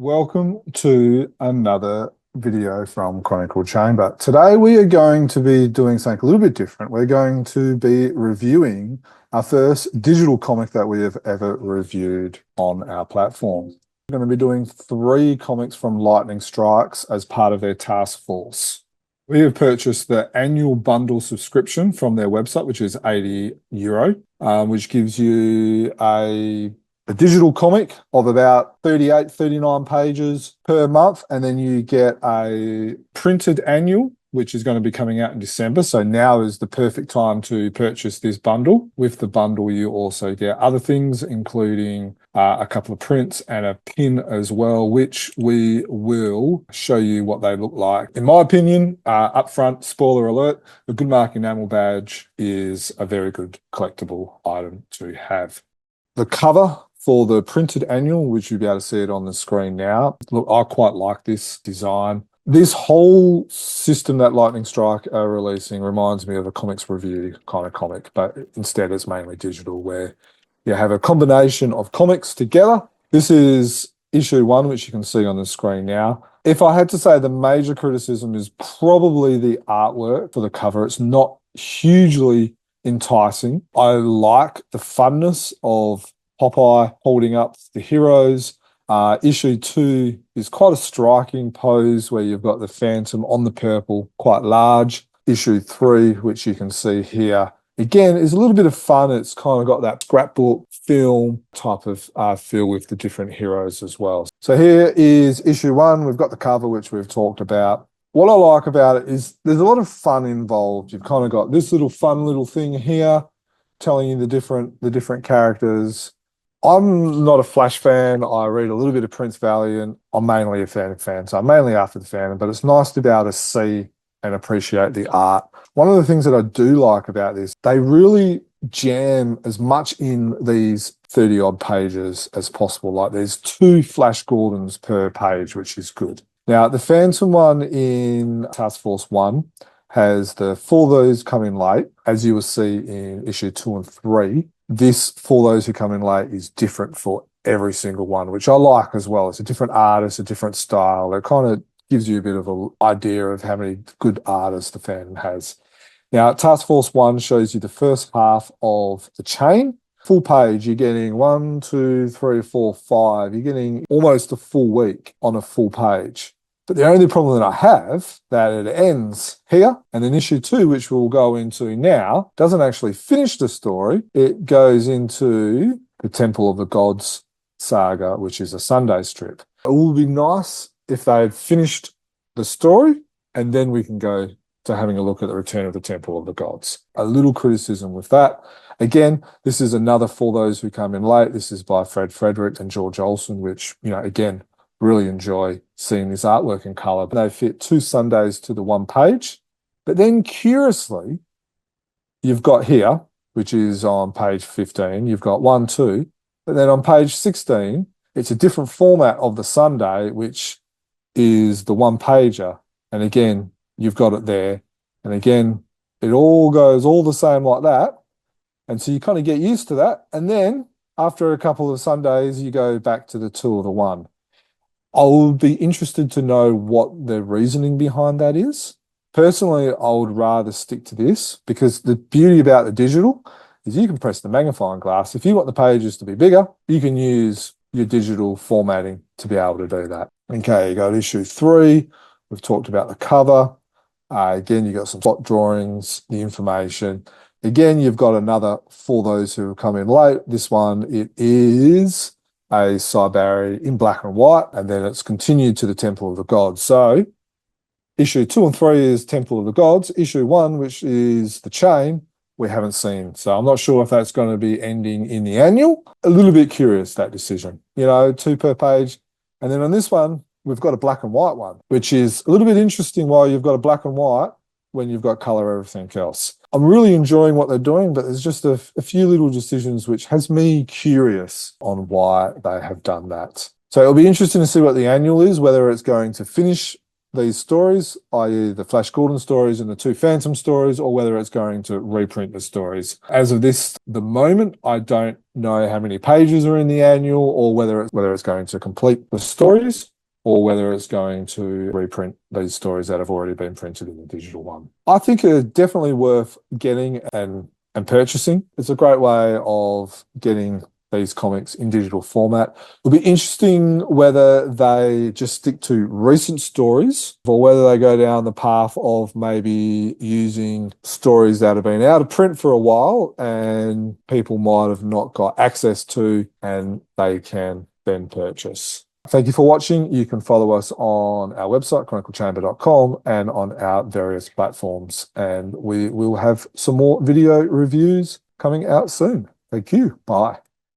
Welcome to another video from Chronicle Chamber. Today we are going to be doing something a little bit different. We're going to be reviewing our first digital comic that we have ever reviewed on our platform. We're going to be doing 3 comics from Lightning Strikes as part of their task force. We have purchased the annual bundle subscription from their website, which is €80, which gives you a digital comic of about 38, 39 pages per month. And then you get a printed annual, which is going to be coming out in December. So now is the perfect time to purchase this bundle. With the bundle, you also get other things, including a couple of prints and a pin as well, which we will show you what they look like. In my opinion, upfront, spoiler alert, the Good Mark Enamel badge is a very good collectible item to have. The cover for the printed annual, which you'll be able to see it on the screen now. Look, I quite like this design. This whole system that Lightning Strike are releasing reminds me of a comics review kind of comic, but instead it's mainly digital, where you have a combination of comics together. This is issue 1, which you can see on the screen now. If I had to say, the major criticism is probably the artwork for the cover. It's not hugely enticing. I like the funness of Popeye holding up the heroes. Issue 2 is quite a striking pose where you've got the Phantom on the purple, quite large. Issue 3, which you can see here, again, is a little bit of fun. It's kind of got that scrapbook film type of feel with the different heroes as well. So here is issue 1. We've got the cover, which we've talked about. What I like about it is there's a lot of fun involved. You've kind of got this little fun little thing here telling you the different characters. I'm not a Flash fan. I read a little bit of Prince Valiant. I'm mainly a fan, so I'm mainly after the fan, but it's nice to be able to see and appreciate the art. One of the things that I do like about this, they really jam as much in these 30-odd pages as possible. Like, there's 2 Flash Gordons per page, which is good. Now, the Phantom one in Task Force 1 has the For Those Come In Late, as you will see in issue 2 and 3. This For Those Who Come In Late is different for every single one, which I like as well. It's a different artist, a different style. It kind of gives you a bit of an idea of how many good artists the Phantom has. Now, Task Force 1 shows you the first half of the chain. Full page, you're getting 1, 2, 3, 4, 5. You're getting almost a full week on a full page. But the only problem that I have, that it ends here, and then issue 2, which we'll go into now, doesn't actually finish the story. It goes into the Temple of the Gods saga, which is a Sunday strip. It would be nice if they had finished the story, and then we can go to having a look at the Return of the Temple of the Gods. A little criticism with that. Again, this is another For Those Who Come In Late. This is by Fred Frederick and George Olsen, which, again, really enjoy seeing this artwork in colour. They fit 2 Sundays to the 1 page. But then, curiously, you've got here, which is on page 15, you've got 1, 2. But then on page 16, it's a different format of the Sunday, which is the 1-pager. And again, you've got it there. And again, it all goes all the same like that. And so you kind of get used to that. And then after a couple of Sundays, you go back to the 2 or the 1. I would be interested to know what the reasoning behind that is. Personally, I would rather stick to this, because the beauty about the digital is you can press the magnifying glass. If you want the pages to be bigger, you can use your digital formatting to be able to do that. Okay, you got issue 3. We've talked about the cover. Again, you've got some spot drawings, the information. Again, you've got another For Those Who Come In Late. This one, it is a Cybari in black and white, and then it's continued to the Temple of the Gods. So issue 2 and 3 is Temple of the Gods. Issue 1, which is the chain, we haven't seen. So I'm not sure if that's going to be ending in the annual. A little bit curious, that decision. 2 per page. And then on this one, we've got a black and white one, which is a little bit interesting why you've got a black and white when you've got colour everything else. I'm really enjoying what they're doing, but there's just a few little decisions which has me curious on why they have done that. So it'll be interesting to see what the annual is, whether it's going to finish these stories, i.e. the Flash Gordon stories and the two Phantom stories, or whether it's going to reprint the stories. As of the moment, I don't know how many pages are in the annual, or whether it's going to complete the stories, or whether it's going to reprint these stories that have already been printed in the digital one. I think it's definitely worth getting and purchasing. It's a great way of getting these comics in digital format. It'll be interesting whether they just stick to recent stories, or whether they go down the path of maybe using stories that have been out of print for a while and people might have not got access to, and they can then purchase. Thank you for watching. You can follow us on our website, chroniclechamber.com, and on our various platforms. And we will have some more video reviews coming out soon. Thank you. Bye.